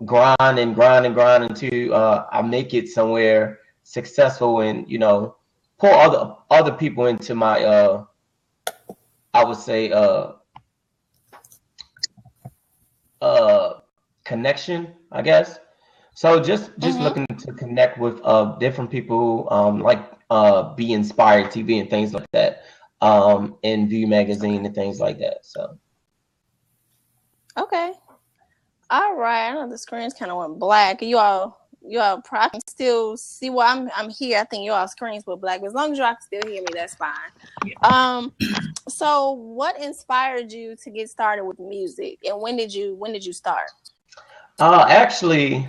grind and grind until I make it somewhere successful, and pull other people into my I would say connection, I guess. So just looking to connect with different people, like BInspired TV and things like that, and VEU Magazine and things like that. So okay, all right. I know the screens kind of went black. You all probably can still see why I'm here. I think you all screens were black, but as long as y'all can still hear me, that's fine. So what inspired you to get started with music, and when did you start? Actually,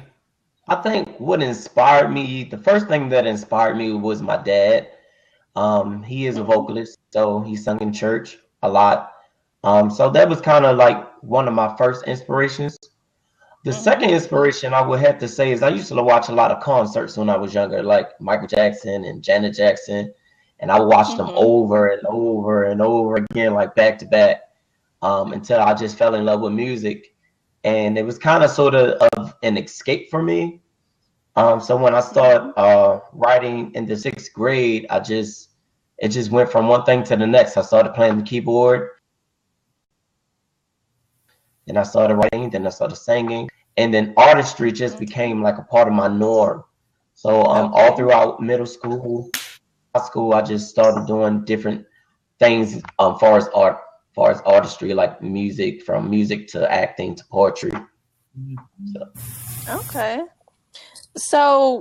I think what inspired me, the first thing that inspired me was my dad. He is a vocalist, so he sung in church a lot. So that was kind of like one of my first inspirations. The second inspiration I would have to say is I used to watch a lot of concerts when I was younger, like Michael Jackson and Janet Jackson, and I watched them over and over and over again, like back to back, until I just fell in love with music. And it was kind of sort of an escape for me. So when I started writing in the 6th grade, it just went from one thing to the next. I started playing the keyboard, then I started writing, then I started singing, and then artistry just became like a part of my norm. So all throughout middle school, high school, I just started doing different things far as artistry, like music, from music to acting to poetry. So. Okay. So,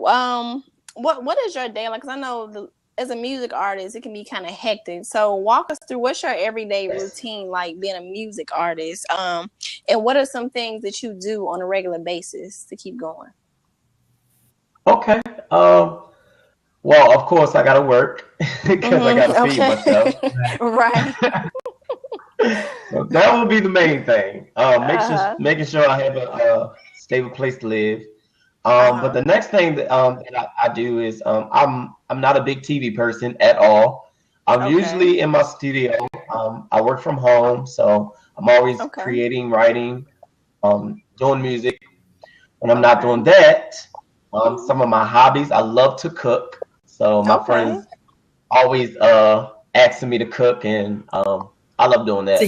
what is your day like? Because I know as a music artist, it can be kind of hectic. So, walk us through what's your everyday routine like being a music artist, and what are some things that you do on a regular basis to keep going? Okay. Well, of course, I gotta work because I gotta feed myself. Right. So that would be the main thing. Making sure I have a stable place to live. But the next thing that I do is I'm not a big TV person at all. I'm usually in my studio. I work from home, so I'm always creating, writing, doing music. When I'm not doing that, some of my hobbies, I love to cook. So my friends always asking me to cook, and I love doing that.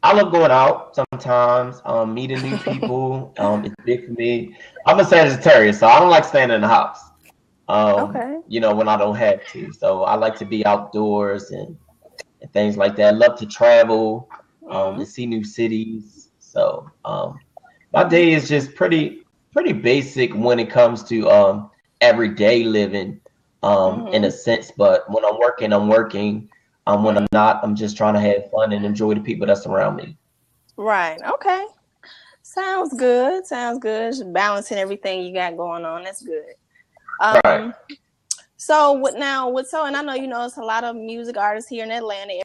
I love going out sometimes, meeting new people. It's big for me. I'm a Sagittarius, so I don't like staying in the house. When I don't have to. So I like to be outdoors and things like that. I love to travel and see new cities. So my day is just pretty basic when it comes to everyday living, in a sense. But when I'm working, I'm working. When I'm not, I'm just trying to have fun and enjoy the people that's around me. Right. Okay. Sounds good. Just balancing everything you got going on. That's good. Right. So and I know it's a lot of music artists here in Atlanta.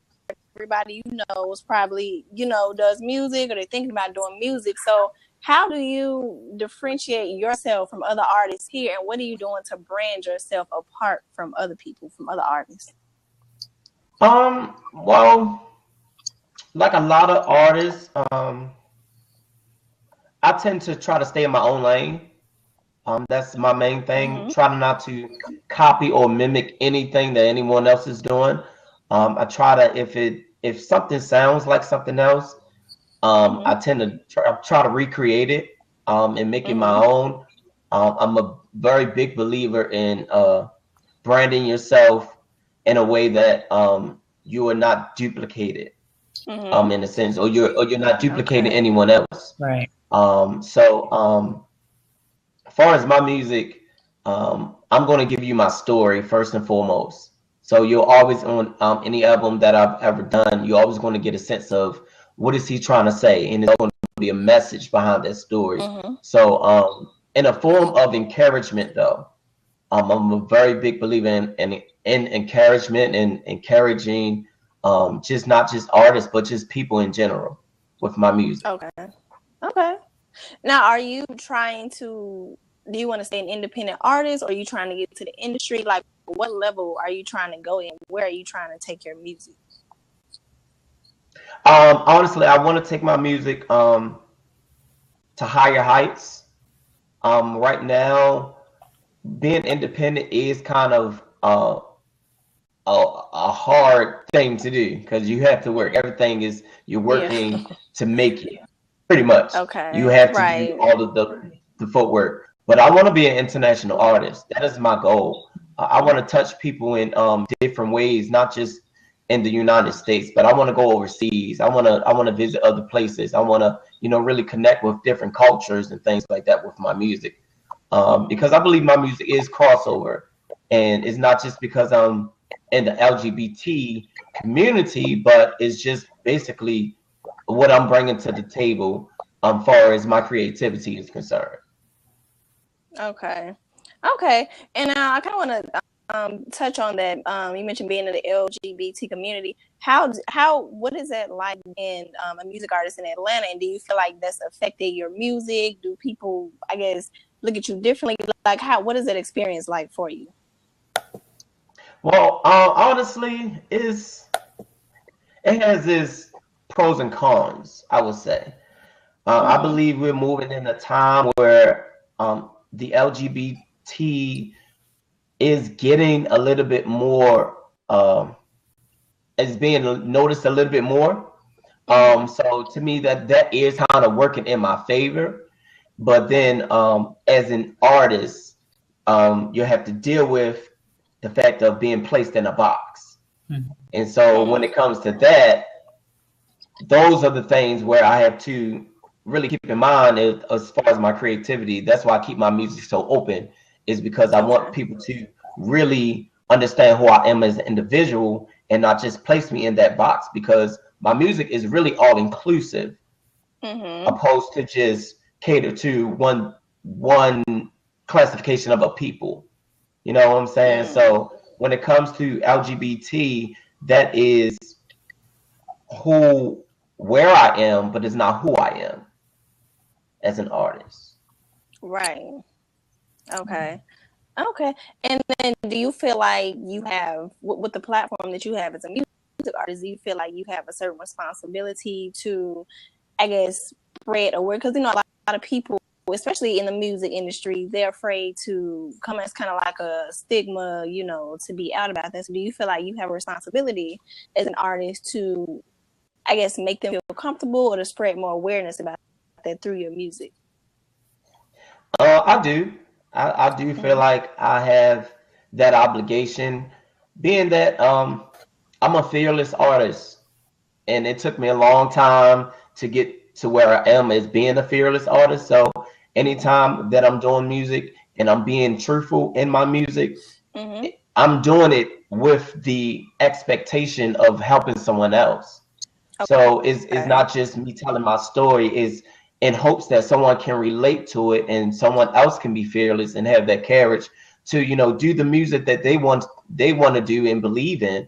Everybody is probably does music, or they're thinking about doing music. So how do you differentiate yourself from other artists here, and what are you doing to brand yourself apart from other people, from other artists? Well, like a lot of artists, I tend to try to stay in my own lane. That's my main thing. Try not to copy or mimic anything that anyone else is doing. I try to, if something sounds like something else, I tend to try to recreate it, and make it my own. I'm a very big believer in branding yourself in a way that you are not duplicated, in a sense, or you're not duplicating anyone else. Right. So as far as my music, I'm going to give you my story first and foremost. So you're always on any album that I've ever done, you're always going to get a sense of what is he trying to say, and there's going to be a message behind that story. So in a form of encouragement, though, I'm a very big believer in encouragement and encouraging, just not just artists, but just people in general with my music. Okay. Now, are you do you want to stay an independent artist, or are you trying to get to the industry? Like, what level are you trying to go in? Where are you trying to take your music? Honestly, I want to take my music to higher heights. Right now, being independent is kind of a hard thing to do because you have to work. Everything is you're working to make it. Pretty much. Okay. You have to do all of the footwork. But I want to be an international artist. That is my goal. I want to touch people in different ways, not just in the United States, but I want to go overseas. I want to visit other places. I want to, really connect with different cultures and things like that with my music. Because I believe my music is crossover, and it's not just because I'm in the LGBT community, but it's just basically what I'm bringing to the table far as my creativity is concerned. Okay. And I kind of want to touch on that. You mentioned being in the LGBT community. What is that like being a music artist in Atlanta? And do you feel like that's affected your music? Do people, I guess, look at you differently? Like, what is that experience like for you? Well, honestly, it has its pros and cons, I would say. I believe we're moving in a time where the LGBT is getting a little bit more, is being noticed a little bit more. So to me, that is kind of working in my favor. But then as an artist, you have to deal with the fact of being placed in a box. And so when it comes to that, those are the things where I have to really keep in mind as far as my creativity. That's why I keep my music so open, is because I want people to really understand who I am as an individual and not just place me in that box, because my music is really all inclusive, opposed to just cater to one classification of a people. You know what I'm saying? So when it comes to LGBT, that is where I am, but it's not who I am as an artist. Right. Okay. And then do you feel like you have, with the platform that you have as a music artist, do you feel like you have a certain responsibility to, I guess, spread awareness? Because, a lot of people, especially in the music industry, they're afraid to come as kind of like a stigma, to be out about this. Do you feel like you have a responsibility as an artist to, I guess, make them feel comfortable or to spread more awareness about that through your music? I do. I do feel like I have that obligation, being that I'm a fearless artist, and it took me a long time to get to where I am as being a fearless artist. So anytime that I'm doing music and I'm being truthful in my music, I'm doing it with the expectation of helping someone else. So it's not just me telling my story, is in hopes that someone can relate to it and someone else can be fearless and have that courage to, do the music that they want to do and believe in.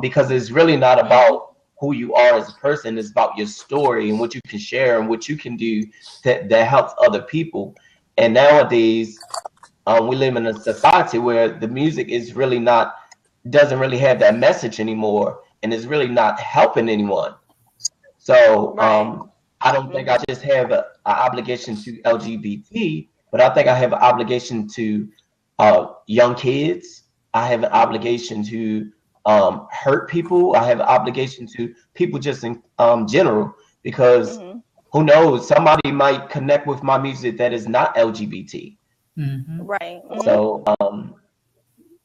Because it's really not about who you are as a person. It's about your story and what you can share and what you can do that helps other people. And nowadays, we live in a society where the music is really doesn't really have that message anymore, and is really not helping anyone. So I don't think I just have an obligation to LGBT, but I think I have an obligation to young kids. I have an obligation to hurt people. I have an obligation to people just in general, because who knows, somebody might connect with my music that is not LGBT. Right. So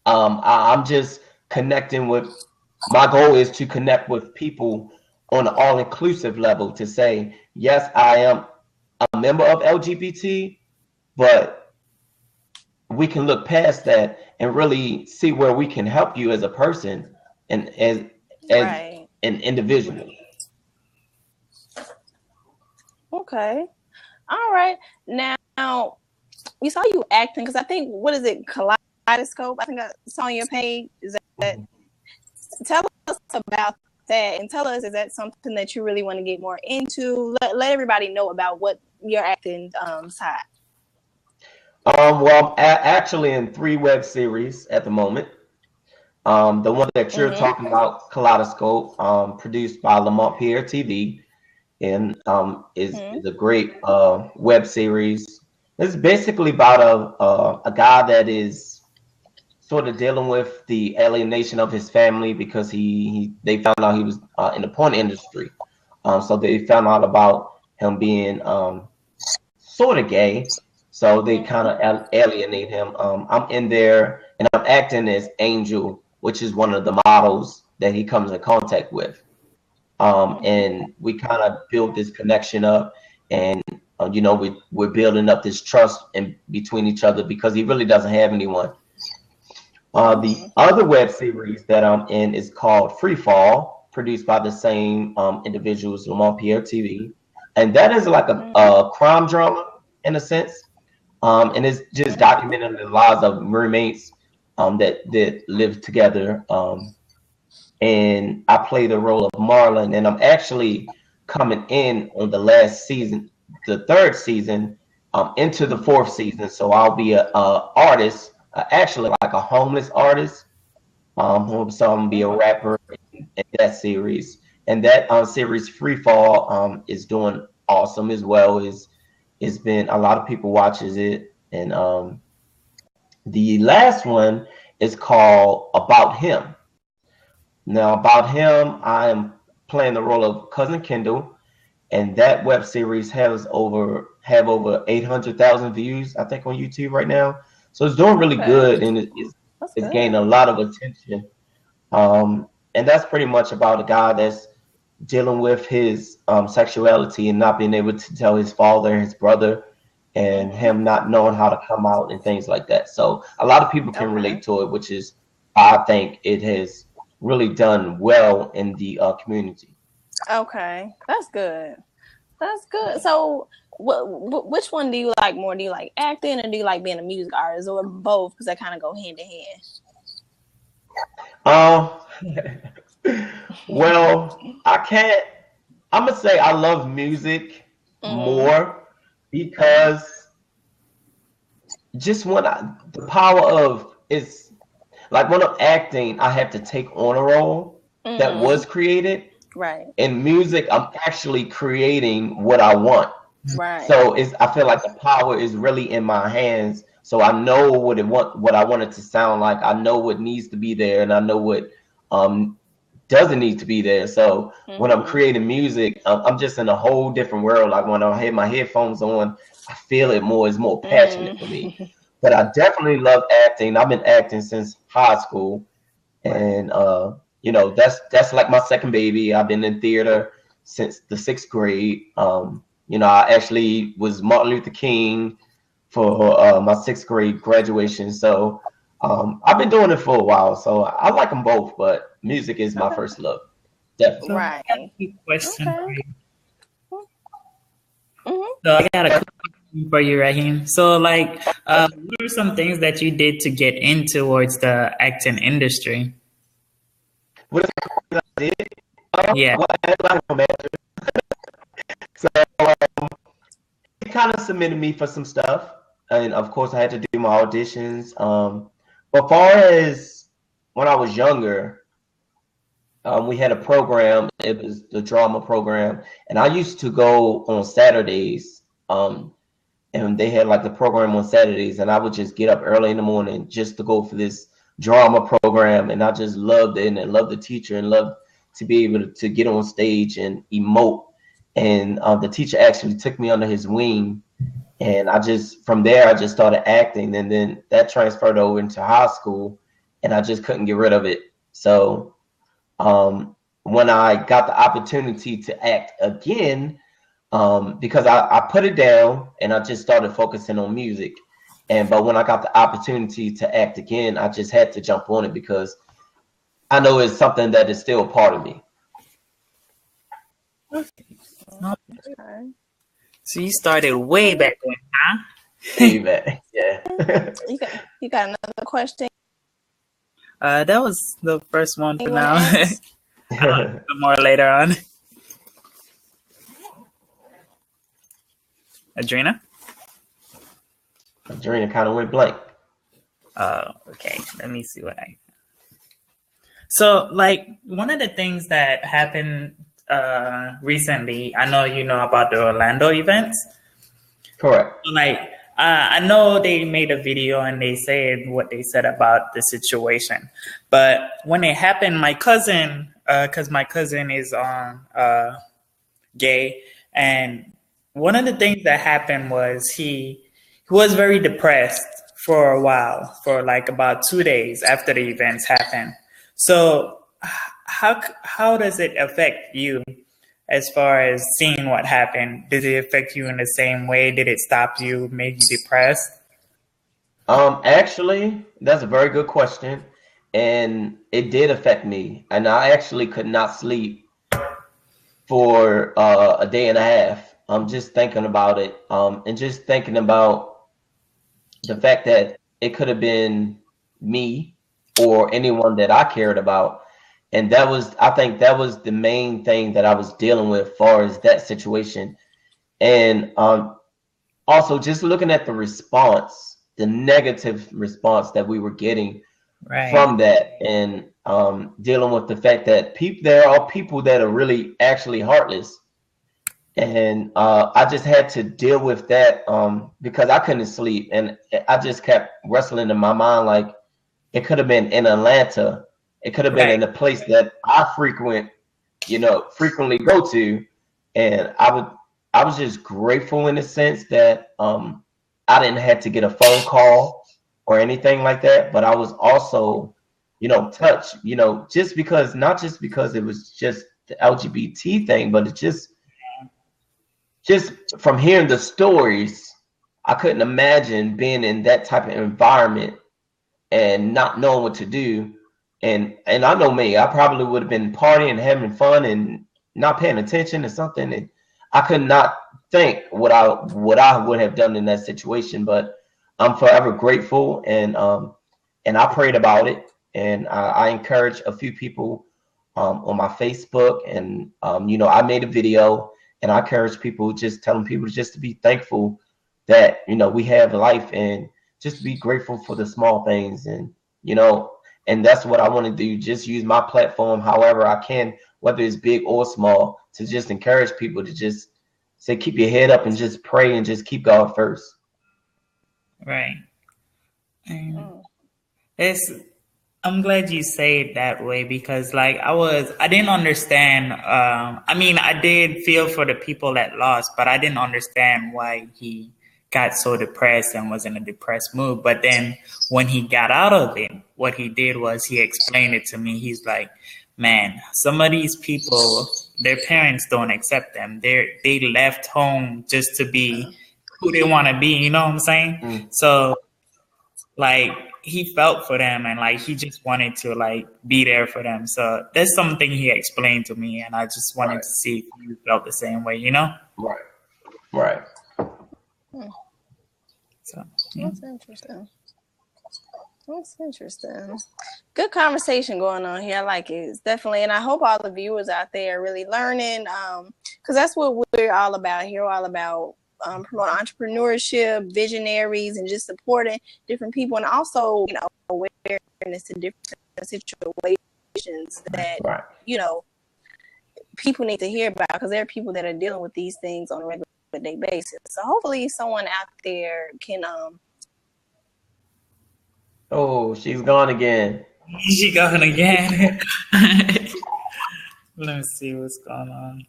I'm just connecting with, my goal is to connect with people on an all-inclusive level, to say, yes, I am a member of LGBT, but we can look past that and really see where we can help you as a person and as an individual. Okay. All right. Now, we saw you acting, because I think, what is it, Kaleidoscope? I think I saw on your page. Is that? Tell us about that, and tell us, is that something that you really want to get more into? Let everybody know about what your acting side. Well, I'm actually in 3 web series at the moment. The one that you're talking about, Kaleidoscope, produced by Lamont Pierre TV, and is a great web series. It's basically about a guy that is sort of dealing with the alienation of his family because they found out he was in the porn industry. So they found out about him being sort of gay. So they kind of alienate him. I'm in there and I'm acting as Angel, which is one of the models that he comes in contact with. And we kind of build this connection up, and we're building up this trust in between each other because he really doesn't have anyone. The other web series that I'm in is called Free Fall, produced by the same individuals, Lamont Pierre TV, and that is like a crime drama in a sense, and it's just documenting the lives of roommates that live together. And I play the role of Marlon, and I'm actually coming in on the last season, the third season, into the fourth season. So I'll be a artist, actually like a homeless artist. So I'm gonna be a rapper in that series, and that series Free Fall is doing awesome as well. It's been a lot of people watches it, and the last one is called About Him. Now, About Him, I am playing the role of Cousin Kendall, and that web series have over 800,000 views, I think, on YouTube right now. So it's doing really good, and it's gained a lot of attention. And that's pretty much about a guy that's dealing with his sexuality and not being able to tell his father, his brother, and him not knowing how to come out and things like that. So a lot of people can relate to it, which is, I think, it has really done well in the community. Okay, that's good. That's good. So, which one do you like more? Do you like acting, or do you like being a music artist, or both? Because they kind of go hand in hand. Well, I can't. I'm gonna say I love music more because just the power of it's. Like when I'm acting, I have to take on a role that was created. Right. In music, I'm actually creating what I want. Right. So I feel like the power is really in my hands. So I know what I want it to sound like. I know what needs to be there, and I know what doesn't need to be there. So when I'm creating music, I'm just in a whole different world. Like when I have my headphones on, I feel it more. It's more passionate for me. But I definitely love acting. I've been acting since high school, and that's like my second baby. I've been in theater since the 6th grade. I actually was Martin Luther King for my 6th grade graduation. So I've been doing it for a while. So I like them both, but music is my first love. Definitely. So right. I got a question for you. So I got a question for you, Rahim. So, what are some things that you did to get in towards the acting industry? What I did? Yeah. So he kind of submitted me for some stuff, and of course I had to do my auditions. But far as when I was younger, we had a program. It was the drama program, and I used to go on Saturdays. And they had like the program on Saturdays, and I would just get up early in the morning just to go for this drama program, and I just loved it, and I loved the teacher, and loved to be able to get on stage and emote. And the teacher actually took me under his wing, and from there I just started acting, and then that transferred over into high school, and I just couldn't get rid of it. So when I got the opportunity to act again, because I put it down and I just started focusing on music. But when I got the opportunity to act again, I just had to jump on it because I know it's something that is still a part of me. Okay. So you started way back when, huh? Way back, yeah. You got another question? That was the first one for now. More later on. Adrena kind of went blank. Okay. Let me see what So, one of the things that happened recently. I know you know about the Orlando events. Correct. Like, I know they made a video and they said what they said about the situation, but when it happened, my cousin, because my cousin is gay, and one of the things that happened was he was very depressed for a while, for like about 2 days after the events happened. So how does it affect you as far as seeing what happened? Did it affect you in the same way? Did it stop you, make you depressed? Actually, that's a very good question, and it did affect me, and I actually could not sleep for a day and a half. I'm just thinking about it, and just thinking about the fact that it could have been me or anyone that I cared about. And I think that was the main thing that I was dealing with as far as that situation. And also just looking at the response, the negative response that we were getting from that, and dealing with the fact that there are people that are really actually heartless. And I just had to deal with that because I couldn't sleep, and I just kept wrestling in my mind, like it could have been in Atlanta, it could have been in a place that I frequently go to, and I was just grateful in the sense that I didn't have to get a phone call or anything like that, but I was also touched, not just because it was just the LGBT thing, but it just from hearing the stories, I couldn't imagine being in that type of environment and not knowing what to do. And I know me, I probably would have been partying, having fun, and not paying attention to something. And I could not think what I would have done in that situation. But I'm forever grateful, and I prayed about it, and I encouraged a few people on my Facebook, and I made a video. And I encourage people, just telling people just to be thankful that, we have life, and just to be grateful for the small things. And, and that's what I want to do. Just use my platform however I can, whether it's big or small, to just encourage people to just say, keep your head up and just pray and just keep God first. Right. I'm glad you say it that way, because like I didn't understand. I did feel for the people that lost, but I didn't understand why he got so depressed and was in a depressed mood. But then when he got out of it, what he did was he explained it to me. He's like, man, some of these people, their parents don't accept them. They left home just to be who they want to be. You know what I'm saying? Mm. So like, he felt for them, and like he just wanted to like be there for them. So that's something he explained to me, and I just wanted to see if you felt the same way, Right. So that's interesting. That's interesting. Good conversation going on here. I like it. It's definitely, and I hope all the viewers out there are really learning, because that's what we're all about here. We're all about promoting entrepreneurship, visionaries, and just supporting different people, and also awareness to different situations that people need to hear about, because there are people that are dealing with these things on a regular day basis. So hopefully someone out there can Oh, she's gone again. She gone again. Let me see what's going on.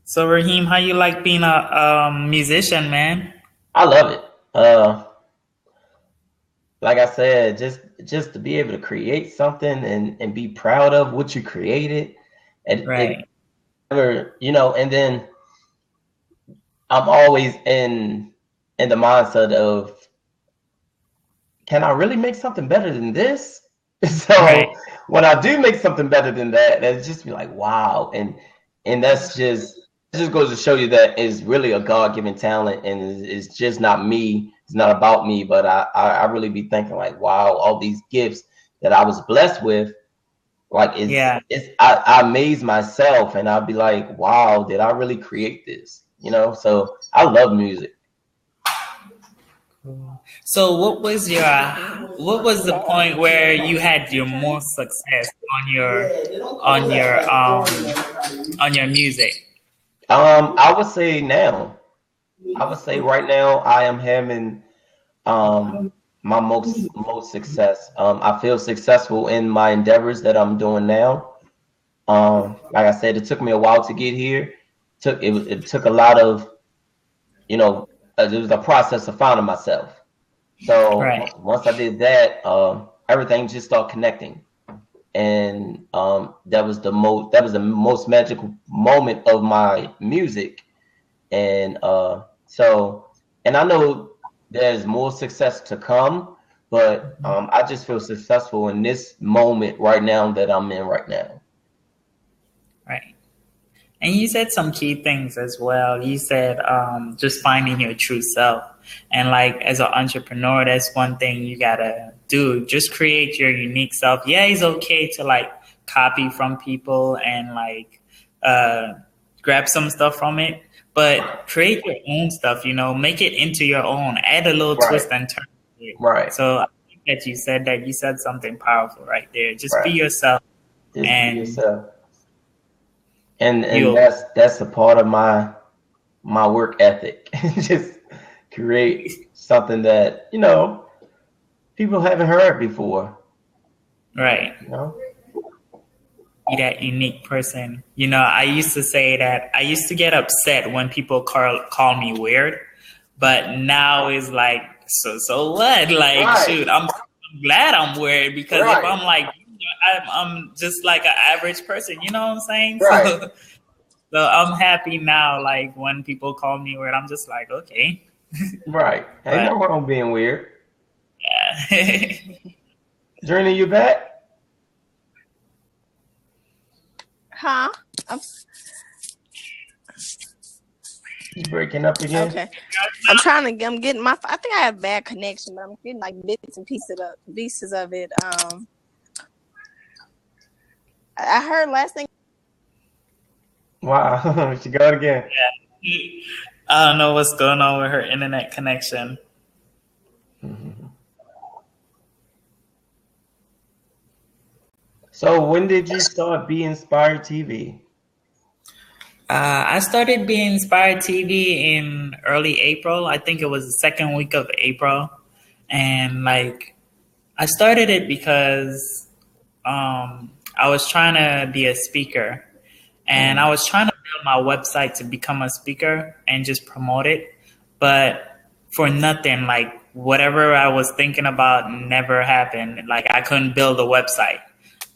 So Rahim, how you like being a musician, man? I love it. Like I said, just to be able to create something and be proud of what you created, and and then I'm always in the mindset of, can I really make something better than this? So when I do make something better than that, it's just be like, wow, and that's just. It just goes to show you that it's really a God-given talent, and it's just not me. It's not about me, but I really be thinking like, wow, all these gifts that I was blessed with, like, I amaze myself, and I'll be like, wow, did I really create this? So I love music. So what was the point where you had your most success on your um on your music? I would say now. I would say right now I am having my most success. I feel successful in my endeavors that I'm doing now. Like I said, it took me a while to get here. It took a lot of, it was a process of finding myself. So Right. once I did that, everything just started connecting, and that was the most magical moment of my music, and and I know there's more success to come, but I just feel successful in this moment right now that I'm in right now. Right. And you said some key things as well. You said just finding your true self. And like as an entrepreneur, that's one thing you gotta do. Just create your unique self. Yeah, it's okay to like copy from people and like grab some stuff from it, but create your own stuff, make it into your own. Add a little twist and turn to it. Right. So I think that you said something powerful right there. Just be yourself. Just and be yourself. And that's a part of my work ethic. Just create something that people haven't heard before. Right. Be that unique person. I used to say that I used to get upset when people call me weird, but now it's like so what? Like shoot, I'm glad I'm weird because if I'm like I'm just like an average person, you know what I'm saying? Right. So I'm happy now. Like when people call me weird, I'm just like, okay. Right. Ain't no wrong being weird. Yeah. Journey, you back? Huh? You breaking up again? Okay. I'm getting I think I have bad connection, but I'm getting like bits and pieces of it. I heard last thing. Wow, she got it again. Yeah. I don't know what's going on with her internet connection. Mm-hmm. So when did you start BInspired TV? I started BInspired TV in early April. I think it was the second week of April. And like, I started it because I was trying to be a speaker. And I was trying to build my website to become a speaker and just promote it. But for nothing, like whatever I was thinking about never happened. Like I couldn't build a website.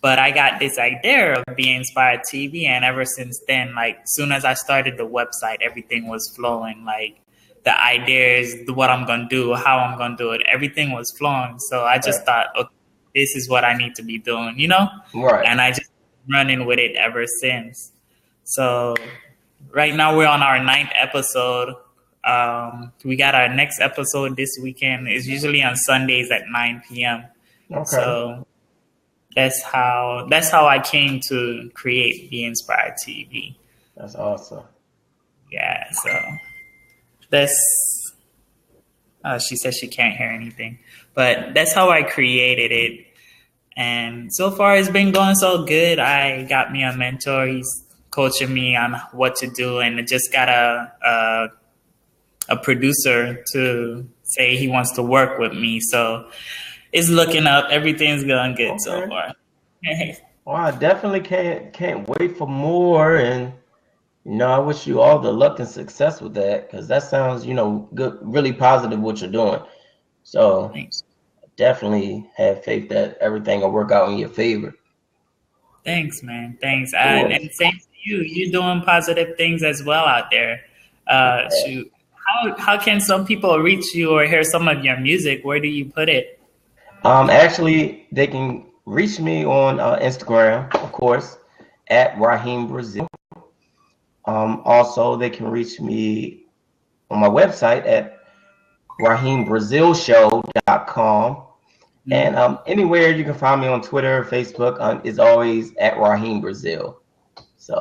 But I got this idea of BInspired TV. And ever since then, like soon as I started the website, everything was flowing. Like the ideas, what I'm going to do, how I'm going to do it, everything was flowing. So I just thought, okay, this is what I need to be doing, Right. And I just running with it ever since. So right now we're on our 9th episode. We got our next episode this weekend. It's usually on Sundays at 9 p.m. Okay. So that's how I came to create BInspired TV. That's awesome. Yeah. So that's. She says she can't hear anything, but that's how I created it. And so far it's been going so good. I got me a mentor. He's coaching me on what to do, and just got a producer to say he wants to work with me. So it's looking up. Everything's going good so far. Well, I definitely can't wait for more, and I wish you all the luck and success with that, because that sounds good, really positive what you're doing. So Thanks. Definitely have faith that everything will work out in your favor. Thanks, man. Thanks. And same to you. You're doing positive things as well out there. Shoot. How can some people reach you or hear some of your music? Where do you put it? Actually, they can reach me on Instagram, of course, at Rahim Brazil. Also, they can reach me on my website at RahimBrazilShow.com. And anywhere you can find me on Twitter, Facebook, is always at Rahim Brazil. So,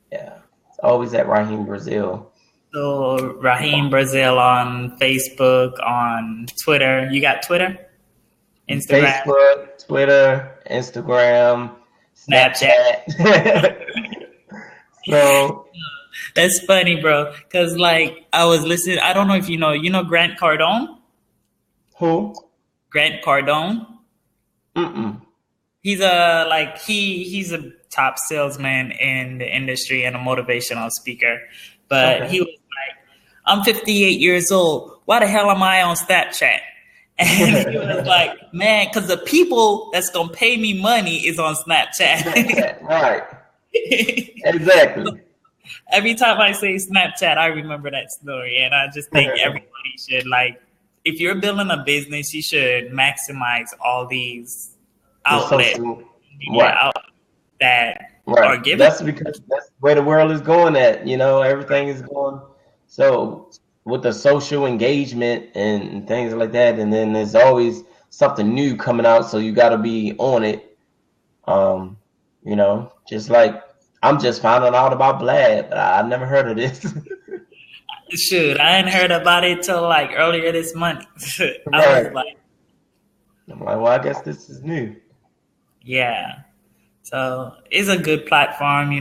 yeah, it's always at Rahim Brazil. So Rahim Brazil on Facebook, on Twitter. You got Twitter, Instagram, Facebook, Twitter, Instagram, Snapchat. Snapchat. So That's funny, bro. Cause like I was listening. I don't know if you know Grant Cardone. who? Grant Cardone. Mm-mm. He's he's a top salesman in the industry and a motivational speaker. But he was like, I'm 58 years old. Why the hell am I on Snapchat? And he was like, man, because the people that's gonna pay me money is on Snapchat. Right. Exactly. Every time I say Snapchat, I remember that story, and I just think everybody should, like, if you're building a business, you should maximize all these outlets that are given. That's because that's where the world is going at. Everything is going so with the social engagement and things like that, and then there's always something new coming out, so you got to be on it. Just like I'm just finding out about Blad, but I've never heard of this. Shoot, I hadn't heard about it till like earlier this month. I'm like, well, I guess this is new. Yeah. So it's a good platform,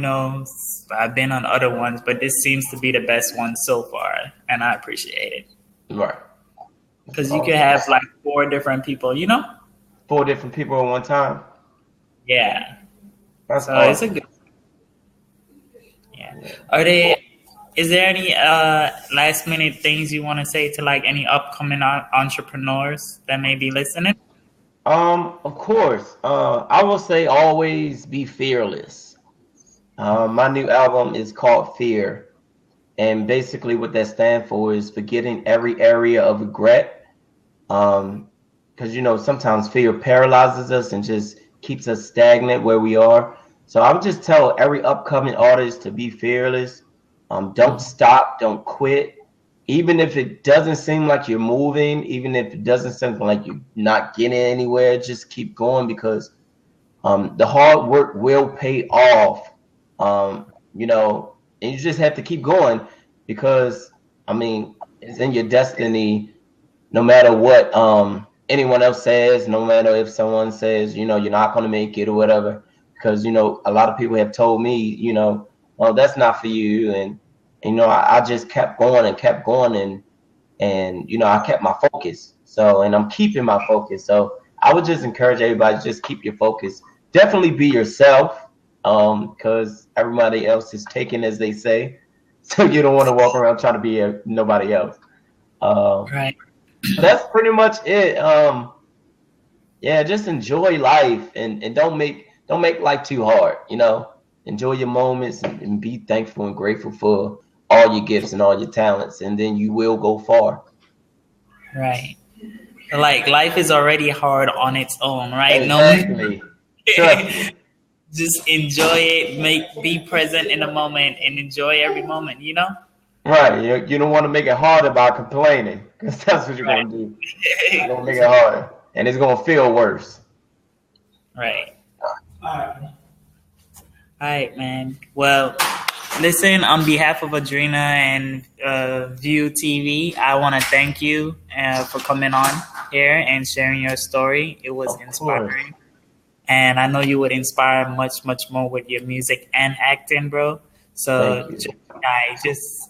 I've been on other ones, but this seems to be the best one so far, and I appreciate it. Right. Because you can have like 4 different people, 4 different people at one time. Yeah. That's so awesome. It's a good. Yeah. Is there any last minute things you want to say to like any upcoming entrepreneurs that may be listening? Of course. I will say always be fearless. My new album is called Fear. And basically what that stands for is forgetting every area of regret. Because, sometimes fear paralyzes us and just keeps us stagnant where we are. So I would just tell every upcoming artist to be fearless. Don't stop. Don't quit. Even if it doesn't seem like you're moving, even if it doesn't seem like you're not getting anywhere, just keep going because the hard work will pay off. And you just have to keep going because, it's in your destiny no matter what anyone else says, no matter if someone says, you're not going to make it or whatever. Because, a lot of people have told me, well, that's not for you. And I just kept going and I kept my focus. So, and I'm keeping my focus. So I would just encourage everybody, just keep your focus. Definitely be yourself because everybody else is taken, as they say. So you don't want to walk around trying to be nobody else. Right. That's pretty much it. Just enjoy life and don't make life too hard. Enjoy your moments and be thankful and grateful for all your gifts and all your talents, and then you will go far. Right. Like life is already hard on its own, right? Exactly. Just enjoy it, be present in the moment and enjoy every moment, Right. You don't want to make it harder by complaining because that's what you're going to do. You're going to make it harder and it's going to feel worse. Right. All right, man. Well, listen, on behalf of Adrena and VEU TV, I want to thank you for coming on here and sharing your story. It was inspiring. And I know you would inspire much, much more with your music and acting, bro. So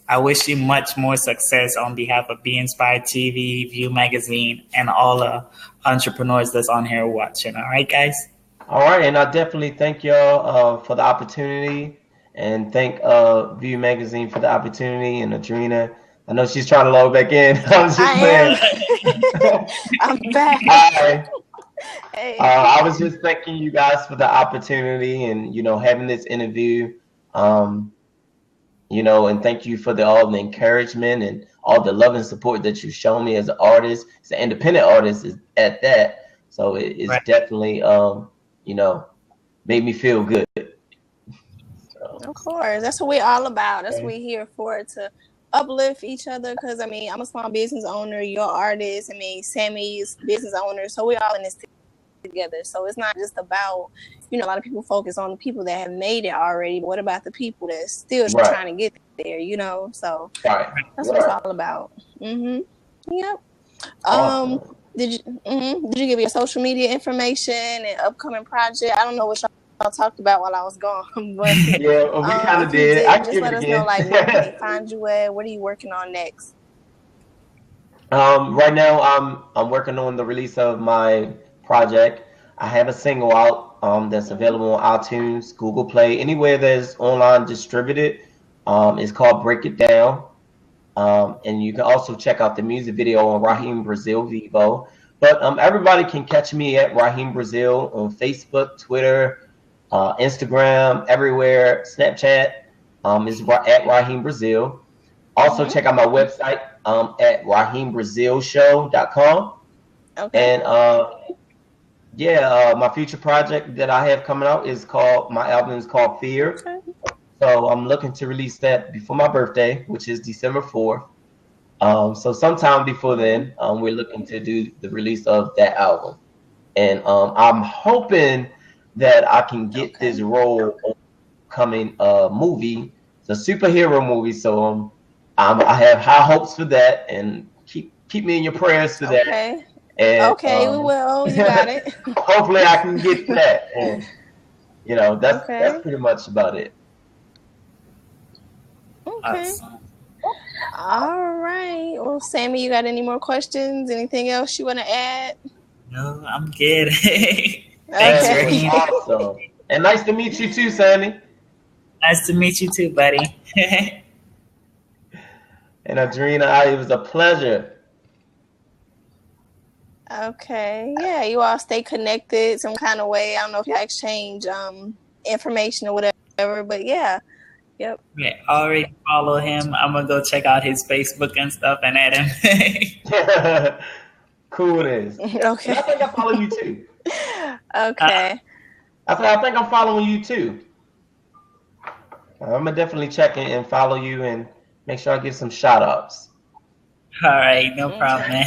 I wish you much more success on behalf of BInspired TV, VEU Magazine, and all the entrepreneurs that's on here watching. All right, guys? All right, and I definitely thank y'all for the opportunity, and thank VEU Magazine for the opportunity, and Adrena. I know she's trying to log back in. I was just playing. I'm back. Hi. Hey. I was just thanking you guys for the opportunity and having this interview. And thank you for all the encouragement and all the love and support that you've shown me as an artist, as an independent artist at that. So it's definitely made me feel good. So. Of course, that's what we're all about. That's what we're here for, to uplift each other. Because I'm a small business owner. You're an artist. Sammy's business owner. So we're all in this together. So it's not just about, a lot of people focus on the people that have made it already, but what about the people that's still trying to get there, So that's what it's all about. Yep. Awesome. Did you give your social media information and upcoming project? I don't know what y'all talked about while I was gone, but yeah, we kind of did. Just let us know, like, where can they find you at? What are you working on next? Right now, I'm working on the release of my project. I have a single out that's available on iTunes, Google Play, anywhere that's online distributed. It's called Break It Down. And you can also check out the music video on Rahim Brazil Vivo. But everybody can catch me at Rahim Brazil on Facebook, Twitter, Instagram, everywhere. Snapchat is at Rahim Brazil. Also, check out my website at rahimbrazilshow.com. Okay. And my future project that I have coming out my album is called Fear. Okay. So I'm looking to release that before my birthday, which is December 4th. So sometime before then, we're looking to do the release of that album. And I'm hoping that I can get this role coming movie. It's a superhero movie, so I have high hopes for that, and keep me in your prayers for that. And, we will. You got it. Hopefully I can get that. And that's pretty much about it. Okay. Awesome. All right. Well, Sammy, you got any more questions? Anything else you want to add? No, I'm good. Thanks, Rahim. Awesome. And nice to meet you too, Sammy. Nice to meet you too, buddy. And Adrina, it was a pleasure. Okay. Yeah, you all stay connected some kind of way. I don't know if you exchange information or whatever, but yeah. Yep. Yeah, already follow him. I'm gonna go check out his Facebook and stuff and add him. Cool it is. Okay. And I think I follow you too. Okay. I think I'm following you too. I'm gonna definitely check in and follow you and make sure I give some shout outs. All right, no problem, man.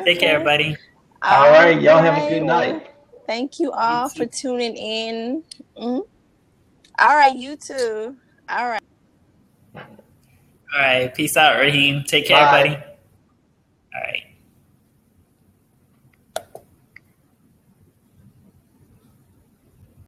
Take care, buddy. All right, y'all have a good night. Thank you all for tuning in. All right, you too. All right. All right, peace out, Rahim. Take care, buddy. All right.